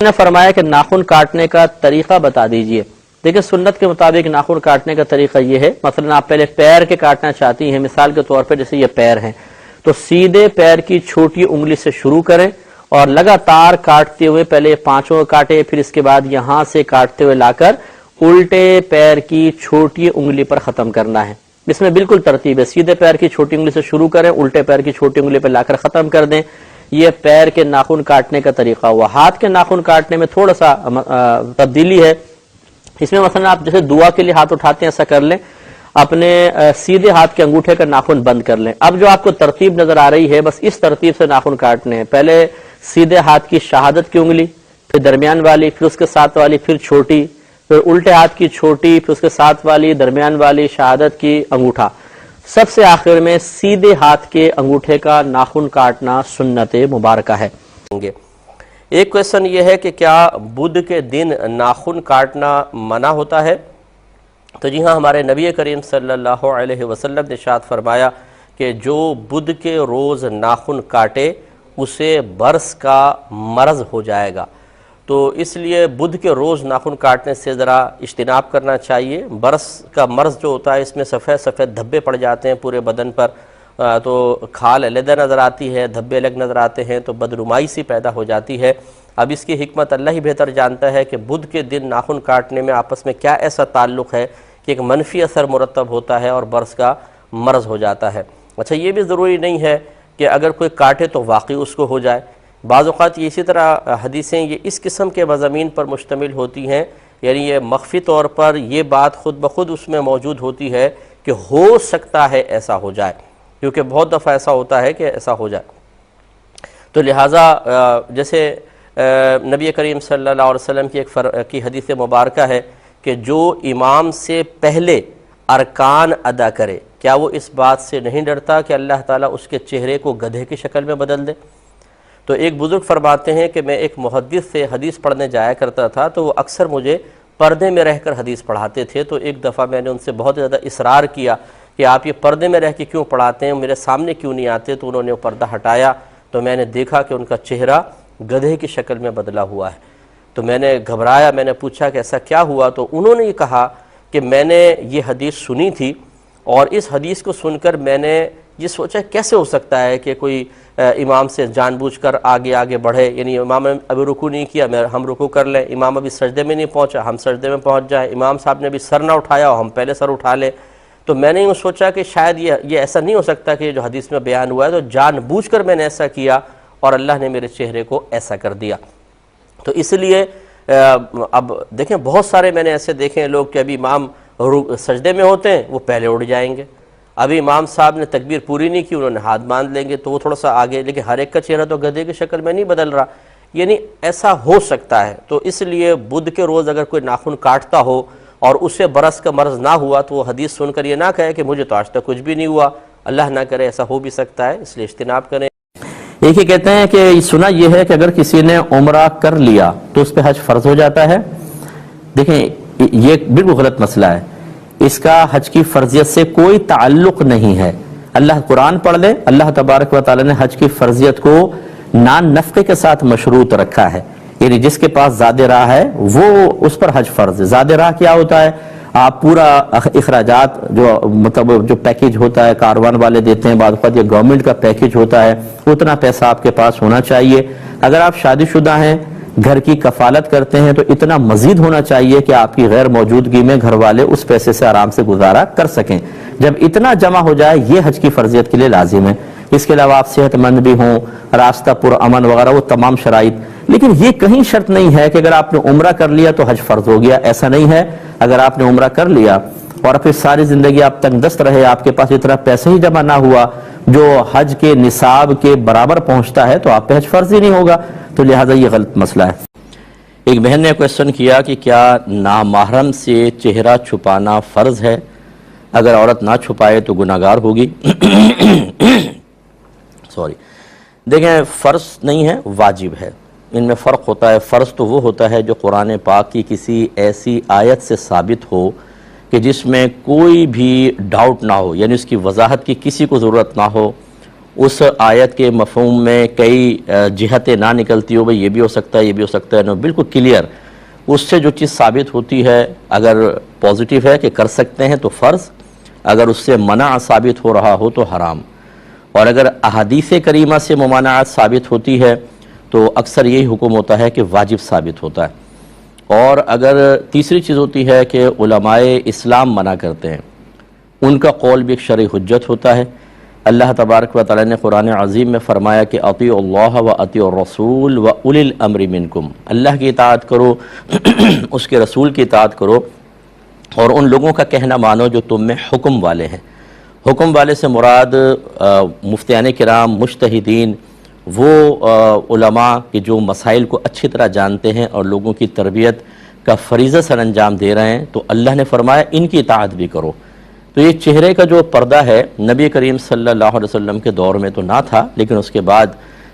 نے فرمایا کہ ناخن کاٹنے کا طریقہ بتا دیجئے۔ دیکھیں سنت کے مطابق ناخن کاٹنے کا طریقہ یہ ہے، مثلا آپ پہلے پیر کے کاٹنا چاہتی ہیں، مثال کے طور پر جیسے یہ پیر ہیں تو سیدھے پیر کی چھوٹی انگلی سے شروع کریں اور لگاتار کاٹتے ہوئے پہلے پانچوں کاٹے، پھر اس کے بعد یہاں سے کاٹتے ہوئے لا کر الٹے پیر کی چھوٹی انگلی پر ختم کرنا ہے۔ اس میں بالکل ترتیب ہے، سیدھے پیر کی چھوٹی انگلی سے شروع کریں، الٹے پیر کی چھوٹی انگلی پر لا کر ختم کر دیں۔ یہ پیر کے ناخن کاٹنے کا طریقہ ہوا۔ ہاتھ کے ناخن کاٹنے میں تھوڑا سا تبدیلی ہے، اس میں مثلا آپ جیسے دعا کے لیے ہاتھ اٹھاتے ہیں ایسا کر لیں، اپنے سیدھے ہاتھ کے انگوٹھے کا ناخن بند کر لیں۔ اب جو آپ کو ترتیب نظر آ رہی ہے بس اس ترتیب سے ناخن کاٹنے ہیں، پہلے سیدھے ہاتھ کی شہادت کی انگلی، پھر درمیان والی، پھر اس کے ساتھ والی، پھر چھوٹی، پھر الٹے ہاتھ کی چھوٹی، پھر اس کے ساتھ والی، درمیان والی، شہادت کی، انگوٹھا، سب سے آخر میں سیدھے ہاتھ کے انگوٹھے کا ناخن کاٹنا سنت مبارکہ ہے۔ ایک کویسچن یہ ہے کہ کیا بدھ کے دن ناخن کاٹنا منع ہوتا ہے؟ تو جی ہاں، ہمارے نبی کریم صلی اللہ علیہ وسلم نے ارشاد فرمایا کہ جو بدھ کے روز ناخن کاٹے اسے برس کا مرض ہو جائے گا، تو اس لیے بدھ کے روز ناخن کاٹنے سے ذرا اجتناب کرنا چاہیے۔ برس کا مرض جو ہوتا ہے اس میں سفید سفید دھبے پڑ جاتے ہیں پورے بدن پر، تو کھال علیحدہ نظر آتی ہے، دھبے الگ نظر آتے ہیں، تو بدنمائی سی پیدا ہو جاتی ہے۔ اب اس کی حکمت اللہ ہی بہتر جانتا ہے کہ بدھ کے دن ناخن کاٹنے میں آپس میں کیا ایسا تعلق ہے کہ ایک منفی اثر مرتب ہوتا ہے اور برس کا مرض ہو جاتا ہے۔ اچھا، یہ بھی ضروری نہیں ہے کہ اگر کوئی کاٹے تو واقعی اس کو ہو جائے۔ بعض اوقات یہ اسی طرح حدیثیں یہ اس قسم کے مضامین پر مشتمل ہوتی ہیں، یعنی یہ مخفی طور پر یہ بات خود بخود اس میں موجود ہوتی ہے کہ ہو سکتا ہے ایسا ہو جائے، کیونکہ بہت دفعہ ایسا ہوتا ہے کہ ایسا ہو جائے۔ تو لہٰذا جیسے نبی کریم صلی اللہ علیہ وسلم کی حدیث مبارکہ ہے کہ جو امام سے پہلے ارکان ادا کرے، کیا وہ اس بات سے نہیں ڈرتا کہ اللہ تعالیٰ اس کے چہرے کو گدھے کی شکل میں بدل دے؟ تو ایک بزرگ فرماتے ہیں کہ میں ایک محدث سے حدیث پڑھنے جایا کرتا تھا، تو وہ اکثر مجھے پردے میں رہ کر حدیث پڑھاتے تھے۔ تو ایک دفعہ میں نے ان سے بہت زیادہ اصرار کیا کہ آپ یہ پردے میں رہ کے کیوں پڑھاتے ہیں، میرے سامنے کیوں نہیں آتے؟ تو انہوں نے وہ پردہ ہٹایا تو میں نے دیکھا کہ ان کا چہرہ گدھے کی شکل میں بدلا ہوا ہے۔ تو میں نے گھبرایا، میں نے پوچھا کہ ایسا کیا ہوا؟ تو انہوں نے یہ کہا کہ میں نے یہ حدیث سنی تھی اور اس حدیث کو سن کر میں نے یہ سوچا کیسے ہو سکتا ہے کہ کوئی امام سے جان بوجھ کر آگے بڑھے، یعنی امام نے ابھی رکوع نہیں کیا ہم رکوع کر لیں، امام ابھی سجدے میں نہیں پہنچا ہم سجدے میں پہنچ جائیں، امام صاحب نے ابھی سر نہ اٹھایا ہم پہلے سر اٹھا لیں۔ تو میں نے یوں سوچا کہ شاید یہ ایسا نہیں ہو سکتا کہ جو حدیث میں بیان ہوا ہے، تو جان بوجھ کر میں نے ایسا کیا اور اللہ نے میرے چہرے کو ایسا کر دیا۔ تو اس لیے اب دیکھیں بہت سارے میں نے ایسے دیکھے ہیں لوگ کہ ابھی امام سجدے میں ہوتے ہیں وہ پہلے اٹھ جائیں گے، ابھی امام صاحب نے تکبیر پوری نہیں کی انہوں نے ہاتھ باندھ لیں گے تو وہ تھوڑا سا آگے، لیکن ہر ایک کا چہرہ تو گدھے کی شکل میں نہیں بدل رہا، یعنی ایسا ہو سکتا ہے۔ تو اس لیے بدھ کے روز اگر کوئی ناخن کاٹتا ہو اور اسے برس کا مرض نہ ہوا تو وہ حدیث سن کر یہ نہ کہے کہ مجھے تو آج تک کچھ بھی نہیں ہوا، اللہ نہ کرے ایسا ہو بھی سکتا ہے، اس لیے اجتناب کریں۔ ایک ہی کہتے ہیں کہ سنا یہ ہے کہ اگر کسی نے عمرہ کر لیا تو اس پہ حج فرض ہو جاتا ہے۔ دیکھیں یہ بالکل غلط مسئلہ ہے، اس کا حج کی فرضیت سے کوئی تعلق نہیں ہے۔ اللہ قرآن پڑھ لے، اللہ تبارک و تعالی نے حج کی فرضیت کو نان نفقے کے ساتھ مشروط رکھا ہے، یعنی جس کے پاس زاد راہ ہے وہ اس پر حج فرض ہے۔ زاد راہ کیا ہوتا ہے؟ آپ پورا اخراجات جو پیکیج ہوتا ہے کاروان والے دیتے ہیں، بعض اوقات یہ گورنمنٹ کا پیکیج ہوتا ہے، اتنا پیسہ آپ کے پاس ہونا چاہیے۔ اگر آپ شادی شدہ ہیں، گھر کی کفالت کرتے ہیں تو اتنا مزید ہونا چاہیے کہ آپ کی غیر موجودگی میں گھر والے اس پیسے سے آرام سے گزارا کر سکیں۔ جب اتنا جمع ہو جائے یہ حج کی فرضیت کے لیے لازم ہے۔ اس کے علاوہ آپ صحت مند بھی ہوں، راستہ پر امن وغیرہ، وہ تمام شرائط، لیکن یہ کہیں شرط نہیں ہے کہ اگر آپ نے عمرہ کر لیا تو حج فرض ہو گیا، ایسا نہیں ہے۔ اگر آپ نے عمرہ کر لیا اور پھر ساری زندگی آپ تنگ دست رہے، آپ کے پاس اتنا پیسہ ہی جمع نہ ہوا جو حج کے نصاب کے برابر پہنچتا ہے، تو آپ پہ حج فرض ہی نہیں ہوگا، تو لہٰذا یہ غلط مسئلہ ہے۔ ایک بہن نے کویسچن کیا کہ کیا نامحرم سے چہرہ چھپانا فرض ہے؟ اگر عورت نہ چھپائے تو گناہگار ہوگی؟ دیکھیں فرض نہیں ہے، واجب ہے، ان میں فرق ہوتا ہے۔ فرض تو وہ ہوتا ہے جو قرآن پاک کی کسی ایسی آیت سے ثابت ہو کہ جس میں کوئی بھی ڈاؤٹ نہ ہو، یعنی اس کی وضاحت کی کسی کو ضرورت نہ ہو، اس آیت کے مفہوم میں کئی جہتیں نہ نکلتی ہو، بھئی یہ بھی ہو سکتا ہے، یہ بھی ہو سکتا ہے، نو بالکل کلیئر اس سے جو چیز ثابت ہوتی ہے اگر پازیٹیو ہے کہ کر سکتے ہیں تو فرض، اگر اس سے منع ثابت ہو رہا ہو تو حرام، اور اگر احادیث کریمہ سے ممانعت ثابت ہوتی ہے تو اکثر یہی حکم ہوتا ہے کہ واجب ثابت ہوتا ہے۔ اور اگر تیسری چیز ہوتی ہے کہ علماء اسلام منع کرتے ہیں، ان کا قول بھی ایک شرعی حجت ہوتا ہے۔ اللہ تبارک و تعالی نے قرآن عظیم میں فرمایا کہ اطیعوا اللہ و اطیعوا الرسول و اولی الامر منکم، اللہ کی اطاعت کرو، اس کے رسول کی اطاعت کرو، اور ان لوگوں کا کہنا مانو جو تم میں حکم والے ہیں۔ حکم والے سے مراد مفتیان کرام، مجتہدین، وہ علماء کہ جو مسائل کو اچھی طرح جانتے ہیں اور لوگوں کی تربیت کا فریضہ سر انجام دے رہے ہیں، تو اللہ نے فرمایا ان کی اطاعت بھی کرو۔ تو یہ چہرے کا جو پردہ ہے نبی کریم صلی اللہ علیہ وسلم کے دور میں تو نہ تھا، لیکن اس کے بعد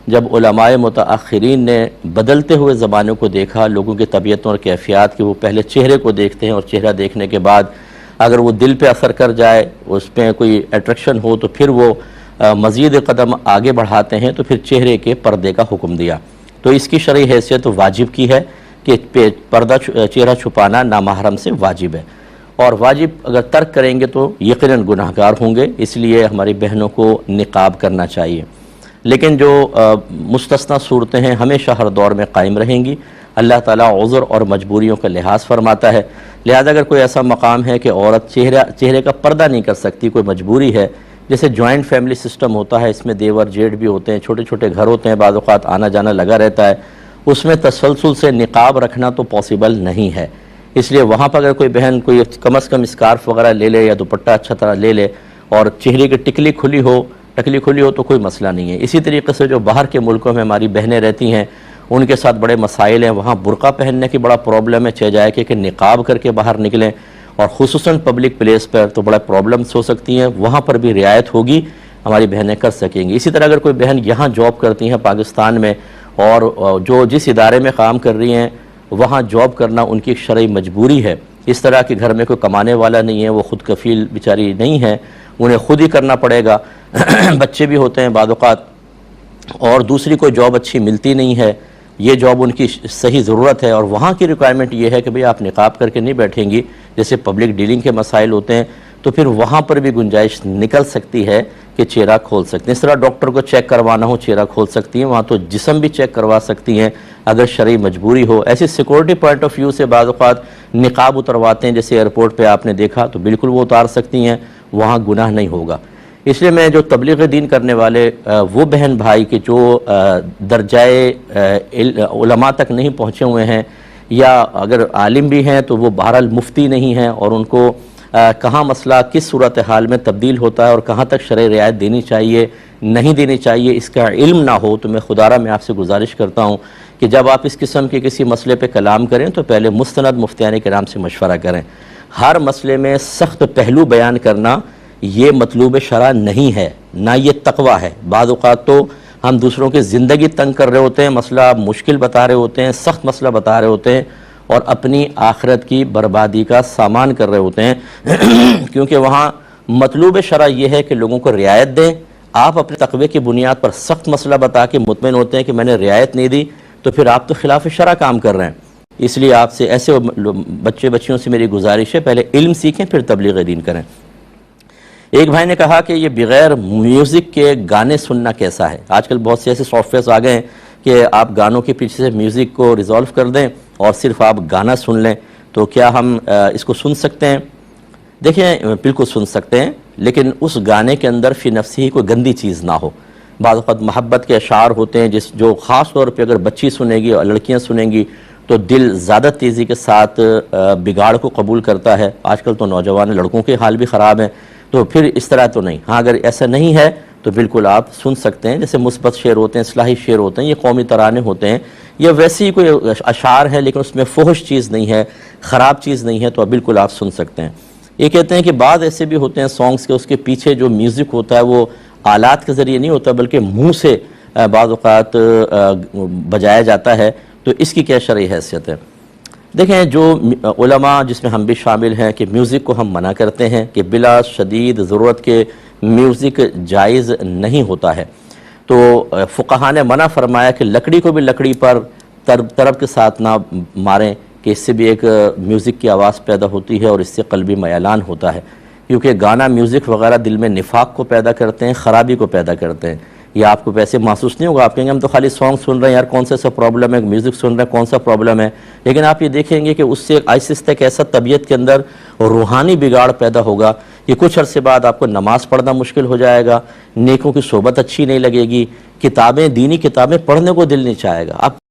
جب علماء متاخرین نے بدلتے ہوئے زمانوں کو دیکھا، لوگوں کی طبیعتوں اور کیفیات کہ وہ پہلے چہرے کو دیکھتے ہیں اور چہرہ دیکھنے کے بعد اگر وہ دل پہ اثر کر جائے، اس پہ کوئی اٹریکشن ہو تو پھر وہ مزید قدم آگے بڑھاتے ہیں، تو پھر چہرے کے پردے کا حکم دیا۔ تو اس کی شرعی حیثیت واجب کی ہے کہ پردہ چہرہ چھپانا نامحرم سے واجب ہے، اور واجب اگر ترک کریں گے تو یقیناً گناہ گار ہوں گے، اس لیے ہماری بہنوں کو نقاب کرنا چاہیے۔ لیکن جو مستثنی صورتیں ہیں ہمیشہ ہر دور میں قائم رہیں گی۔ اللہ تعالیٰ عذر اور مجبوریوں کا لحاظ فرماتا ہے، لہذا اگر کوئی ایسا مقام ہے کہ عورت چہرے کا پردہ نہیں کر سکتی، کوئی مجبوری ہے، جیسے جوائنٹ فیملی سسٹم ہوتا ہے، اس میں دیور جیٹھ بھی ہوتے ہیں، چھوٹے چھوٹے گھر ہوتے ہیں، بعض اوقات آنا جانا لگا رہتا ہے، اس میں تسلسل سے نقاب رکھنا تو پاسبل نہیں ہے۔ اس لیے وہاں پر اگر کوئی بہن کوئی کم از کم اسکارف وغیرہ لے لے یا دوپٹہ اچھا طرح لے لے اور چہرے کی ٹکلی کھلی ہو تو کوئی مسئلہ نہیں ہے۔ اسی طریقے سے جو باہر کے ملکوں میں ہماری بہنیں رہتی ہیں، ان کے ساتھ بڑے مسائل ہیں، وہاں برقع پہننے کی بڑا پرابلم ہے، چاہے جائے کہ نقاب کر کے باہر نکلیں، اور خصوصاً پبلک پلیس پر تو بڑا پرابلمس ہو سکتی ہیں، وہاں پر بھی رعایت ہوگی، ہماری بہنیں کر سکیں گی۔ اسی طرح اگر کوئی بہن یہاں جاب کرتی ہیں پاکستان میں، اور جو جس ادارے میں کام کر رہی ہیں وہاں جاب کرنا ان کی ایک شرعی مجبوری ہے، اس طرح کہ گھر میں کوئی کمانے والا نہیں ہے، وہ خود کفیل بیچاری نہیں ہے، انہیں خود ہی کرنا پڑے گا، بچے بھی ہوتے ہیں بعض اوقات، اور دوسری کوئی جاب اچھی ملتی نہیں ہے، یہ جاب ان کی صحیح ضرورت ہے، اور وہاں کی ریکوائرمنٹ یہ ہے کہ بھئی آپ نقاب کر کے نہیں بیٹھیں گی، جیسے پبلک ڈیلنگ کے مسائل ہوتے ہیں، تو پھر وہاں پر بھی گنجائش نکل سکتی ہے کہ چہرہ کھول سکتے ہیں۔ اس طرح ڈاکٹر کو چیک کروانا ہو چہرہ کھول سکتی ہیں، وہاں تو جسم بھی چیک کروا سکتی ہیں اگر شرعی مجبوری ہو۔ ایسی سیکورٹی پوائنٹ آف ویو سے بعض اوقات نقاب اترواتے ہیں، جیسے ایئرپورٹ پہ آپ نے دیکھا، تو بالکل وہ اتار سکتی ہیں، وہاں گناہ نہیں ہوگا۔ اس لیے میں جو تبلیغ دین کرنے والے وہ بہن بھائی کہ جو درجۂ علماء تک نہیں پہنچے ہوئے ہیں، یا اگر عالم بھی ہیں تو وہ بہرحال مفتی نہیں ہیں، اور ان کو کہاں مسئلہ کس صورتحال میں تبدیل ہوتا ہے اور کہاں تک شرعی رعایت دینی چاہیے نہیں دینی چاہیے، اس کا علم نہ ہو، تو میں خدارہ میں آپ سے گزارش کرتا ہوں کہ جب آپ اس قسم کے کسی مسئلے پہ کلام کریں تو پہلے مستند مفتیان کرام سے مشورہ کریں۔ ہر مسئلے میں سخت پہلو بیان کرنا یہ مطلوب شرع نہیں ہے، نہ یہ تقوی ہے۔ بعض اوقات تو ہم دوسروں کی زندگی تنگ کر رہے ہوتے ہیں، مسئلہ مشکل بتا رہے ہوتے ہیں، سخت مسئلہ بتا رہے ہوتے ہیں، اور اپنی آخرت کی بربادی کا سامان کر رہے ہوتے ہیں، کیونکہ وہاں مطلوب شرع یہ ہے کہ لوگوں کو رعایت دیں۔ آپ اپنے تقوی کی بنیاد پر سخت مسئلہ بتا کے مطمئن ہوتے ہیں کہ میں نے رعایت نہیں دی، تو پھر آپ تو خلاف شرع کام کر رہے ہیں۔ اس لیے آپ سے ایسے بچیوں سے میری گزارش ہے، پہلے علم سیکھیں پھر تبلیغ دین کریں۔ ایک بھائی نے کہا کہ یہ بغیر میوزک کے گانے سننا کیسا ہے؟ آج کل بہت سے ایسے سافٹ ویئرز آ گئے ہیں کہ آپ گانوں کے پیچھے سے میوزک کو ریزالو کر دیں اور صرف آپ گانا سن لیں، تو کیا ہم اس کو سن سکتے ہیں؟ دیکھیں، بالکل سن سکتے ہیں، لیکن اس گانے کے اندر فی نفسی ہی کوئی گندی چیز نہ ہو۔ بعض اوقات محبت کے اشعار ہوتے ہیں جو خاص طور پہ اگر بچی سنے گی اور لڑکیاں سنیں گی تو دل زیادہ تیزی کے ساتھ بگاڑ کو قبول کرتا ہے۔ آج کل تو نوجوان لڑکوں کے حال بھی خراب ہیں، تو پھر اس طرح تو نہیں۔ ہاں، اگر ایسا نہیں ہے تو بالکل آپ سن سکتے ہیں، جیسے مثبت شعر ہوتے ہیں، اصلاحی شعر ہوتے ہیں، یہ قومی ترانے ہوتے ہیں، یا ویسے ہی کوئی اشعار ہے لیکن اس میں فحش چیز نہیں ہے، خراب چیز نہیں ہے، تو بالکل آپ سن سکتے ہیں۔ یہ کہتے ہیں کہ بعض ایسے بھی ہوتے ہیں سانگز کے، اس کے پیچھے جو میوزک ہوتا ہے وہ آلات کے ذریعے نہیں ہوتا بلکہ منہ سے بعض اوقات بجایا جاتا ہے، تو اس کی کیا شرعی حیثیت ہے؟ دیکھیں، جو علماء جس میں ہم بھی شامل ہیں کہ میوزک کو ہم منع کرتے ہیں کہ بلا شدید ضرورت کے میوزک جائز نہیں ہوتا ہے۔ تو فقہاء نے منع فرمایا کہ لکڑی کو بھی لکڑی پر طرب کے ساتھ نہ ماریں، کہ اس سے بھی ایک میوزک کی آواز پیدا ہوتی ہے اور اس سے قلبی میلان ہوتا ہے، کیونکہ گانا میوزک وغیرہ دل میں نفاق کو پیدا کرتے ہیں، خرابی کو پیدا کرتے ہیں۔ یہ آپ کو ویسے محسوس نہیں ہوگا، آپ کہیں گے ہم تو خالی سانگ سن رہے ہیں یار، کون سا پرابلم ہے، میوزک سن رہے ہیں کون سا پرابلم ہے، لیکن آپ یہ دیکھیں گے کہ اس سے آہستہ آہستہ ایک ایسا طبیعت کے اندر روحانی بگاڑ پیدا ہوگا کہ کچھ عرصے بعد آپ کو نماز پڑھنا مشکل ہو جائے گا، نیکوں کی صحبت اچھی نہیں لگے گی، کتابیں دینی کتابیں پڑھنے کو دل نہیں چاہے گا۔ آپ